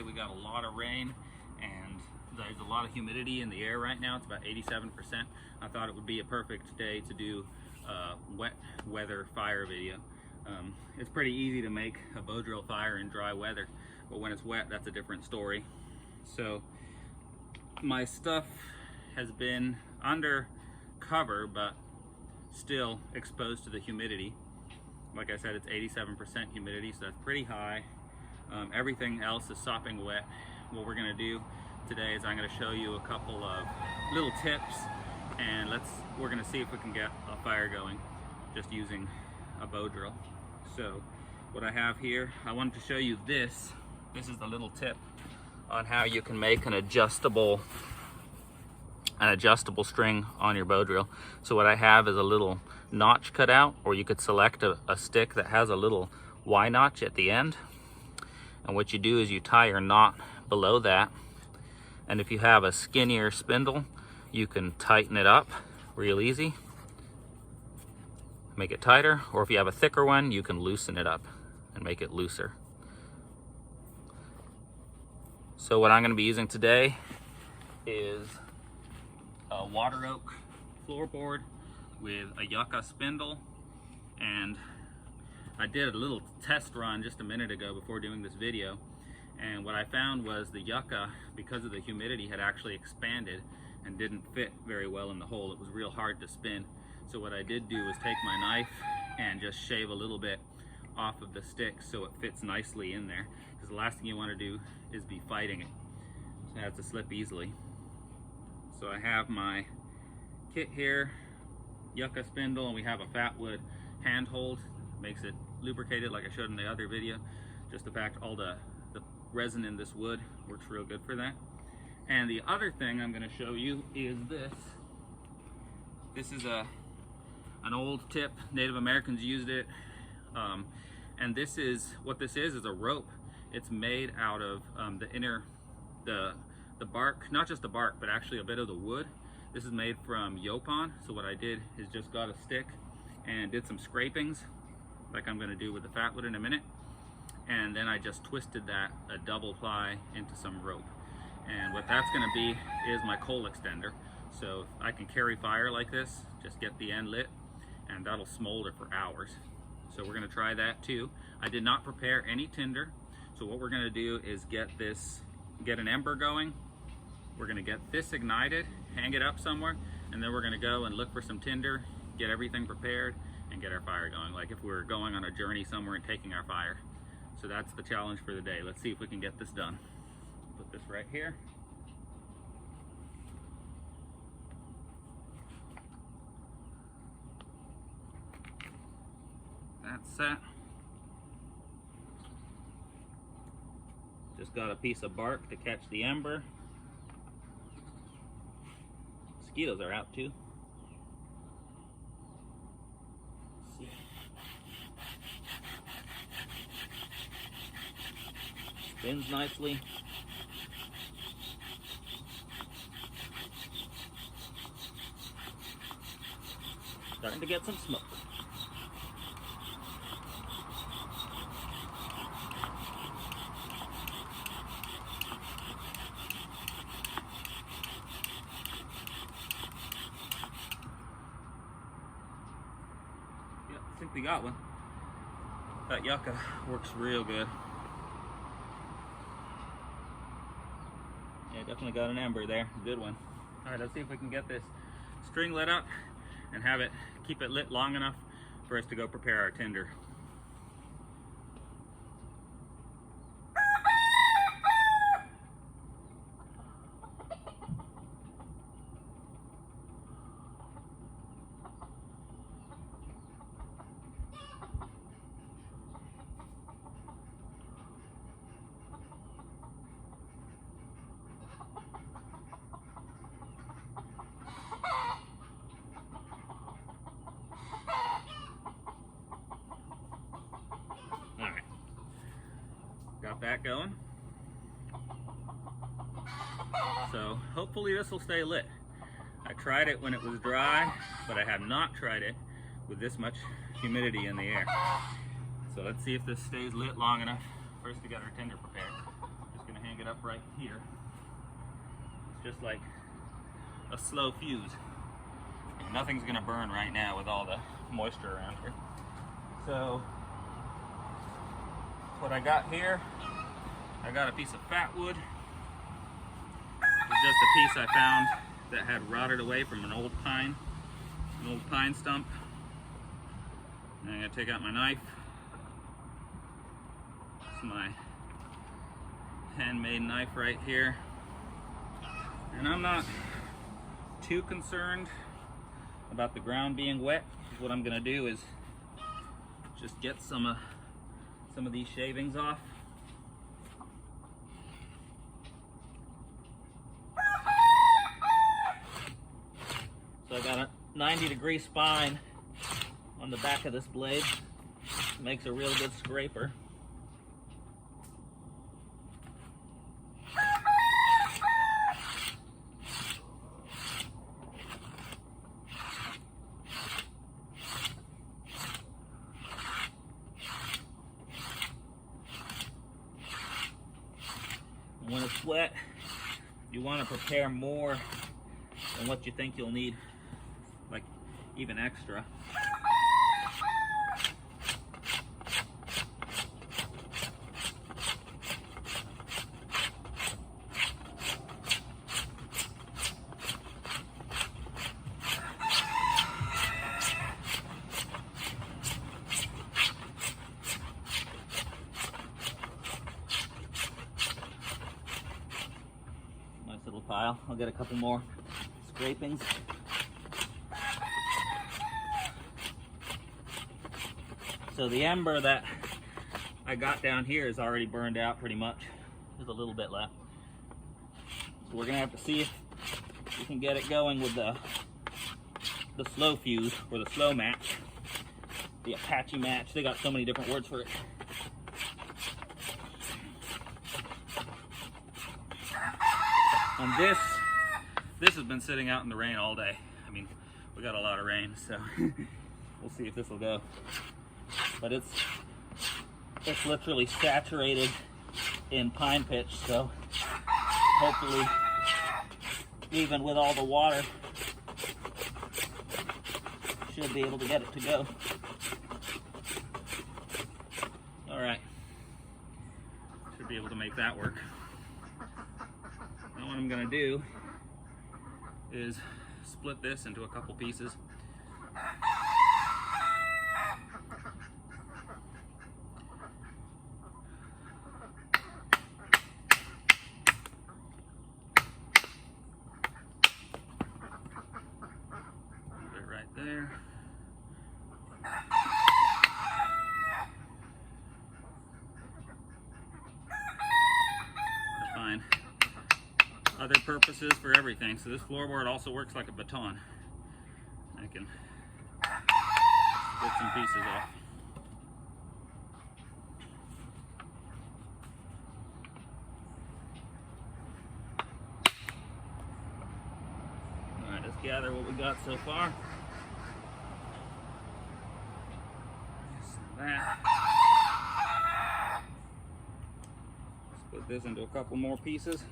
We got a lot of rain and there's a lot of humidity in the air right now. It's about 87%. I thought it would be a perfect day to do a wet weather fire video. It's pretty easy to make a bow drill fire in dry weather, but when it's wet, that's a different story. So my stuff has been under cover, but still exposed to the humidity. Like I said, it's 87% humidity, so that's pretty high. Everything else is sopping wet. What we're gonna do today is I'm gonna show you a couple of little tips, and we're gonna see if we can get a fire going just using a bow drill. So what I have here, I wanted to show you this. This is the little tip on how you can make an adjustable string on your bow drill. So what I have is a little notch cut out, or you could select a stick that has a little Y notch at the end. And what you do is you tie your knot below that. And if you have a skinnier spindle, you can tighten it up real easy, make it tighter, or if you have a thicker one, you can loosen it up and make it looser. So what I'm going to be using today is a water oak floorboard with a yucca spindle, and I did a little test run just a minute ago before doing this video, and what I found was the yucca, because of the humidity, had actually expanded and didn't fit very well in the hole. It was real hard to spin. So what I did do was take my knife and just shave a little bit off of the stick so it fits nicely in there, because the last thing you want to do is be fighting it. So it has to slip easily. So I have my kit here, yucca spindle, and we have a fat wood handhold. Makes it lubricated like I showed in the other video. Just the fact all the resin in this wood works real good for that. And the other thing I'm going to show you is this. This is an old tip. Native Americans used it. And this is what this is a rope. It's made out of the bark, not just the bark, but actually a bit of the wood. This is made from yopon. So what I did is just got a stick and did some scrapings, like I'm going to do with the fat wood in a minute. And then I just twisted that a double ply into some rope. And what that's going to be is my coal extender. So I can carry fire like this, just get the end lit, and that'll smolder for hours. So we're going to try that too. I did not prepare any tinder. So what we're going to do is get an ember going. We're going to get this ignited, hang it up somewhere, and then we're going to go and look for some tinder, get everything prepared, and get our fire going, like if we were going on a journey somewhere and taking our fire. So that's the challenge for the day. Let's see if we can get this done. Put this right here. That's set. Just got a piece of bark to catch the ember. Mosquitoes are out too. Let's see. Spins nicely. Starting to get some smoke. Yep, I think we got one. That yucca works real good. Yeah, definitely got an ember there. Good one. All right, let's see if we can get this string lit up and keep it lit long enough for us to go prepare our tinder. Got that going. So hopefully this will stay lit. I tried it when it was dry, but I have not tried it with this much humidity in the air. So let's see if this stays lit long enough for us to get our tinder prepared. Just gonna hang it it up right here. It's just like a slow fuse. And nothing's gonna burn right now with all the moisture around here. So what I got here, I got a piece of fat wood. It's just a piece I found that had rotted away from an old pine stump. And I'm gonna take out my knife. It's my handmade knife right here. And I'm not too concerned about the ground being wet. What I'm gonna do is just get some of these shavings off. So I got a 90-degree spine on the back of this blade. Makes a real good scraper. When it's wet, you want to prepare more than what you think you'll need, like even extra. Little pile. I'll get a couple more scrapings. So the ember that I got down here is already burned out pretty much. There's a little bit left. So we're gonna have to see if we can get it going with the slow fuse or the slow match, the Apache match. They got so many different words for it. And this has been sitting out in the rain all day. I mean, we got a lot of rain, so we'll see if this will go. But it's literally saturated in pine pitch, so hopefully, even with all the water, should be able to get it to go. All right, should be able to make that work. Now what I'm gonna do is split this into a couple pieces. Put it right there. Fine. Other purposes for everything. So this floorboard also works like a baton. I can split some pieces off. All right, let's gather what we got so far. That. Split this into a couple more pieces.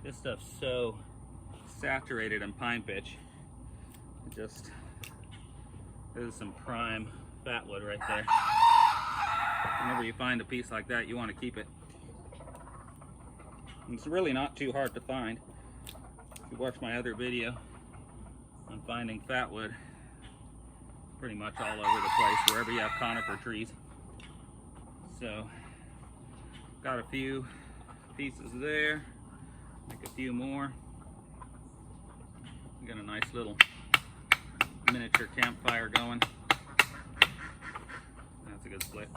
This stuff's so saturated in pine pitch. This is some prime fat wood right there. Whenever you find a piece like that, you want to keep it. And it's really not too hard to find. If you watch my other video on finding fat wood, pretty much all over the place, wherever you have conifer trees. So, got a few pieces there. Make a few more. We got a nice little miniature campfire going. That's a good split.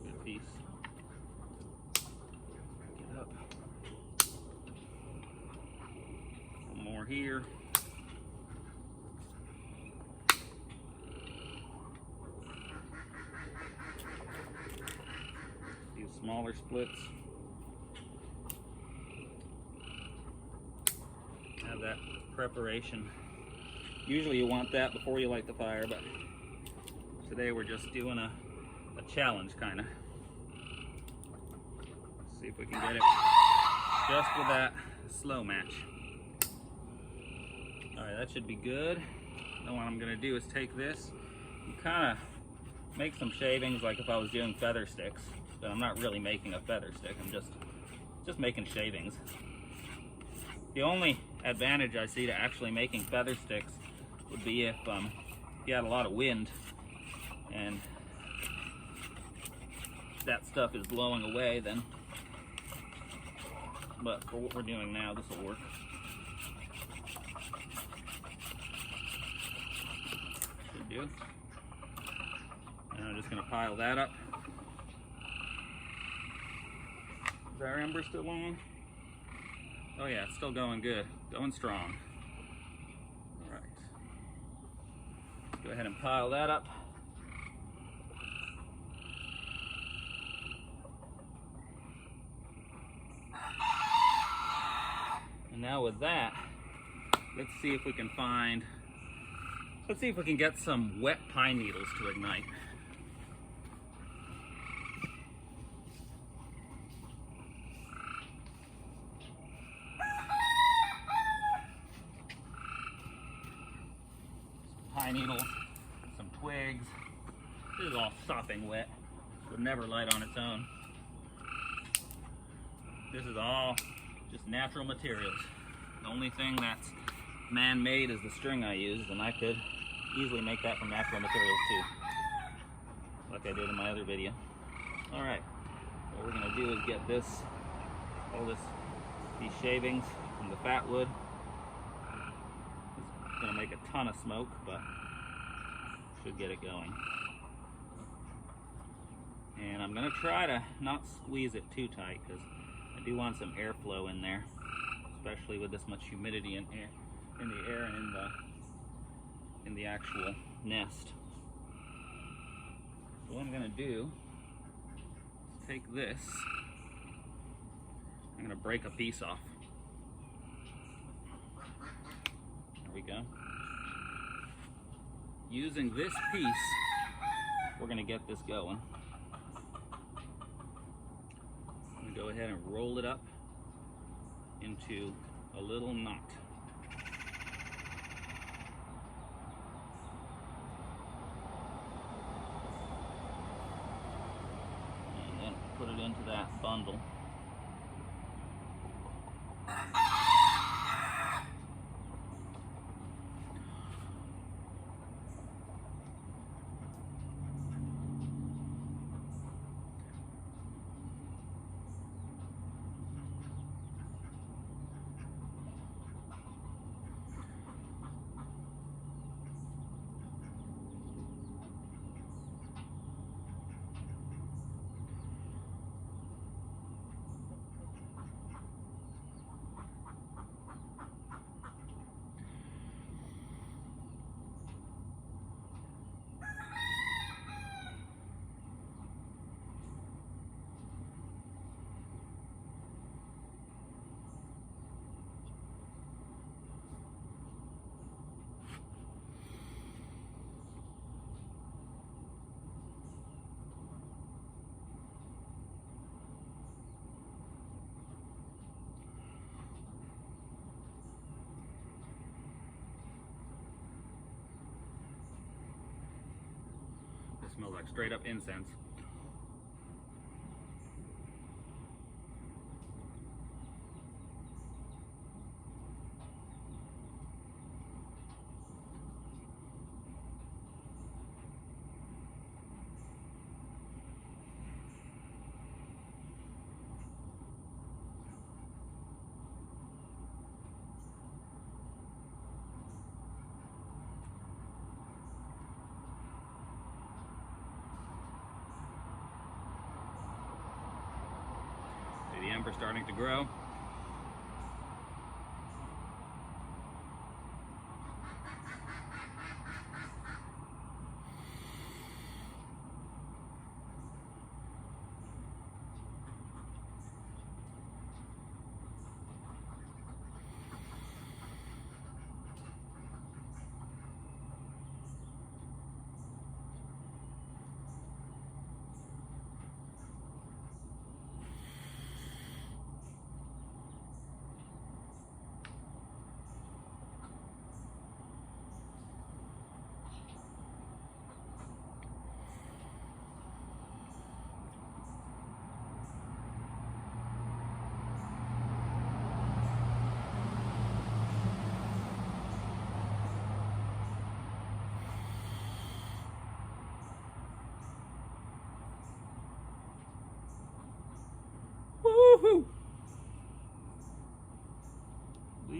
Good piece. Get up. One more here. Smaller splits. Have that preparation. Usually you want that before you light the fire, but today we're just doing a challenge kind of. See if we can get it just with that slow match. Alright, that should be good. Now what I'm going to do is take this and kind of make some shavings like if I was doing feather sticks. But I'm not really making a feather stick, I'm just making shavings. The only advantage I see to actually making feather sticks would be if you had a lot of wind and that stuff is blowing away then. But for what we're doing now, this will work. Should do. And I'm just going to pile that up. Is our ember still on? Oh yeah, it's still going good. Going strong. Alright. Let's go ahead and pile that up. And now with that, let's see if we can get some wet pine needles to ignite. Pine needles, some twigs. This is all sopping wet. Would never light on its own. This is all just natural materials. The only thing that's man-made is the string I used, and I could easily make that from natural materials too, like I did in my other video. All right, what we're gonna do is get these shavings from the fat wood. It's gonna make a ton of smoke, but should get it going. And I'm gonna try to not squeeze it too tight because I do want some airflow in there, especially with this much humidity in the air and in the actual nest. So what I'm gonna do is take this. I'm gonna break a piece off. There we go. Using this piece, we're gonna get this going. I'm gonna go ahead and roll it up into a little knot. And then put it into that bundle. It smells like straight up incense. The ember starting to grow.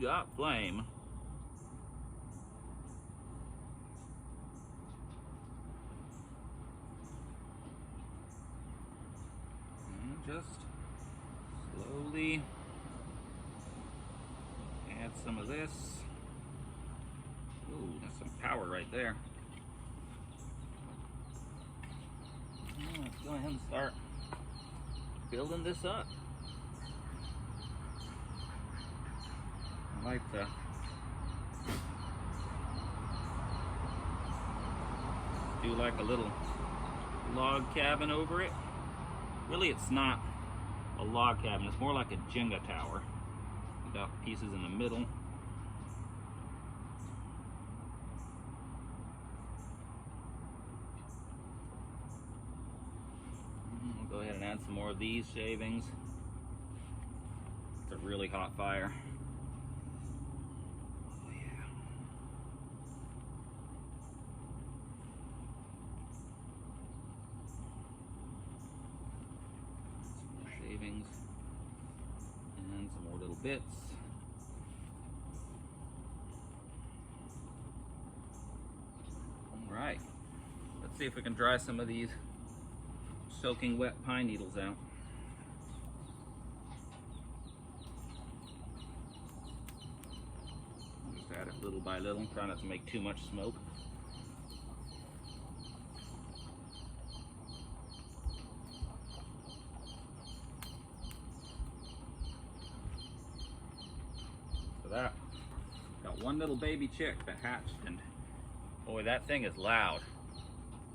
got flame. And just slowly add some of this. Ooh, that's some power right there. Let's go ahead and start building this up. I like to do like a little log cabin over it. Really, it's not a log cabin, it's more like a Jenga tower. You got pieces in the middle. I'll go ahead and add some more of these shavings. It's a really hot fire. Oh yeah. Some more shavings and some more little bits. All right, let's see if we can dry some of these soaking wet pine needles out. Just add it little by little, try not to make too much smoke. So that, got one little baby chick that hatched, and boy, that thing is loud.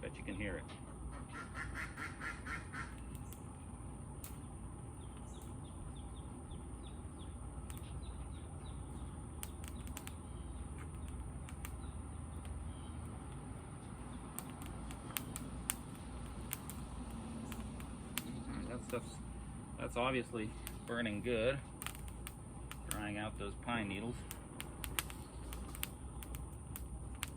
Bet you can hear it. That's obviously burning good, drying out those pine needles.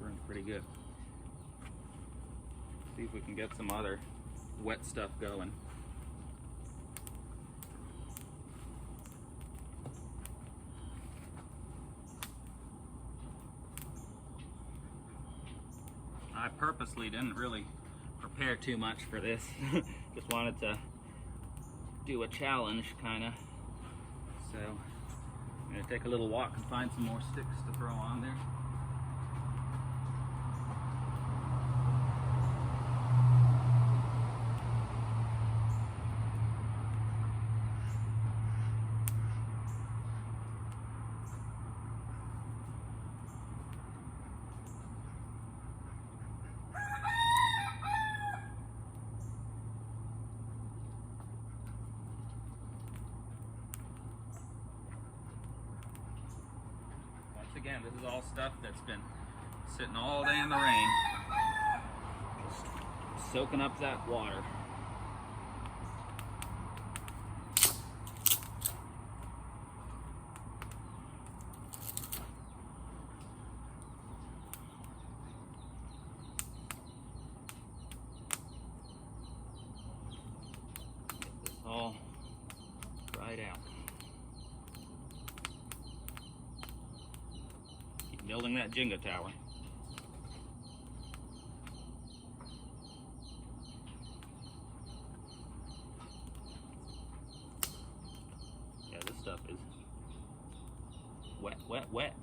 Burns pretty good. See if we can get some other wet stuff going. I purposely didn't really prepare too much for this. Just wanted to do a challenge, kind of. So I'm gonna take a little walk and find some more sticks to throw on there. Again, this is all stuff that's been sitting all day in the rain, just soaking up that water. Get this all dried out. Building that Jenga tower. Yeah, this stuff is wet, wet, wet.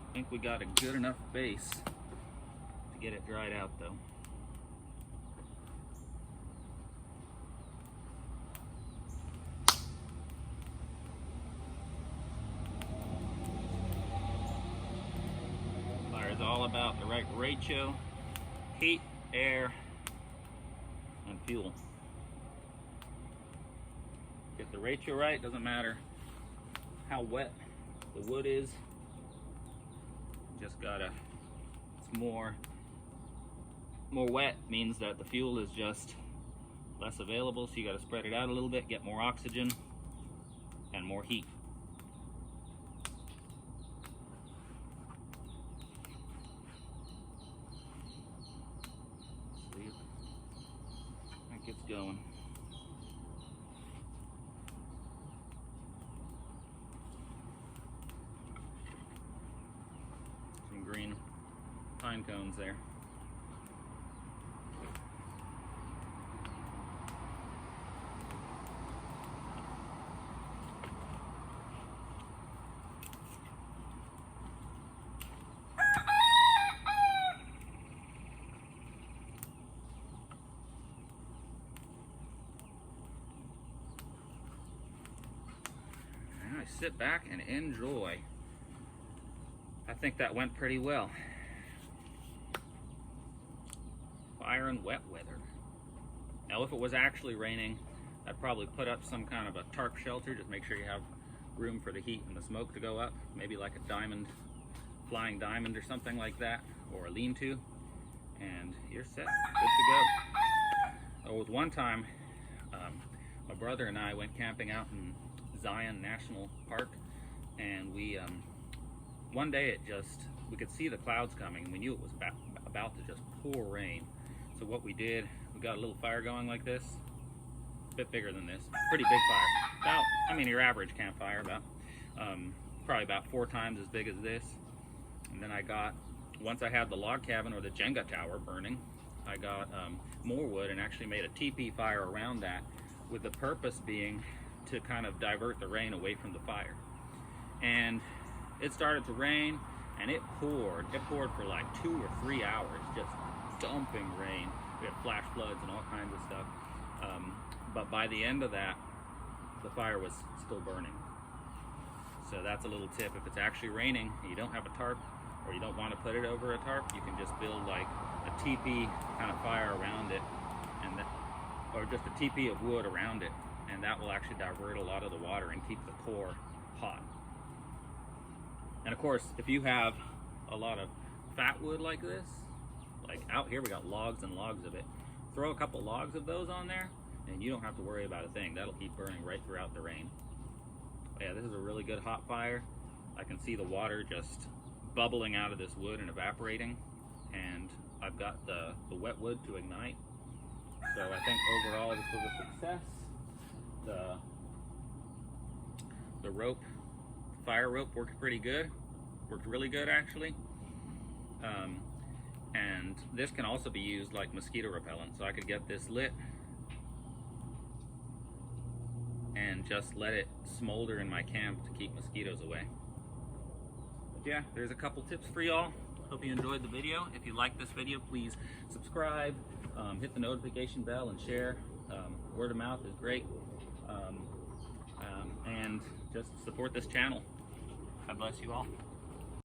I think we got a good enough base to get it dried out though. All about the right ratio, heat, air, and fuel. Get the ratio right, doesn't matter how wet the wood is. Just gotta, it's more wet means that the fuel is just less available, so you gotta spread it out a little bit, get more oxygen and more heat. green pine cones there. I sit back and enjoy. I think that went pretty well. Fire and wet weather. Now if it was actually raining, I'd probably put up some kind of a tarp shelter, just make sure you have room for the heat and the smoke to go up, maybe like a diamond, flying diamond or something like that, or a lean-to, and you're set, good to go. There was one time, my brother and I went camping out in Zion National Park, and we one day we could see the clouds coming, and we knew it was about to just pour rain. So what we did, we got a little fire going like this, a bit bigger than this, pretty big fire, your average campfire, probably about 4 times as big as this. And then once I had the log cabin or the Jenga tower burning, I got more wood and actually made a teepee fire around that, with the purpose being to kind of divert the rain away from the fire. And it started to rain, and it poured for like 2 or 3 hours, just dumping rain. We had flash floods and all kinds of stuff. But by the end of that, the fire was still burning. So that's a little tip. If it's actually raining and you don't have a tarp, or you don't want to put it over a tarp, you can just build like a teepee kind of fire around it, or just a teepee of wood around it, and that will actually divert a lot of the water and keep the core hot. And of course, if you have a lot of fat wood like this, like out here we got logs and logs of it, throw a couple logs of those on there and you don't have to worry about a thing. That'll keep burning right throughout the rain. But yeah, this is a really good hot fire. I can see the water just bubbling out of this wood and evaporating, and I've got the wet wood to ignite. So I think overall this was a success. The rope, fire rope worked pretty good. Worked really good actually. And this can also be used like mosquito repellent. So I could get this lit and just let it smolder in my camp to keep mosquitoes away. But yeah, there's a couple tips for y'all. Hope you enjoyed the video. If you like this video, please subscribe, hit the notification bell, and share. Word of mouth is great. And just support this channel. God bless you all.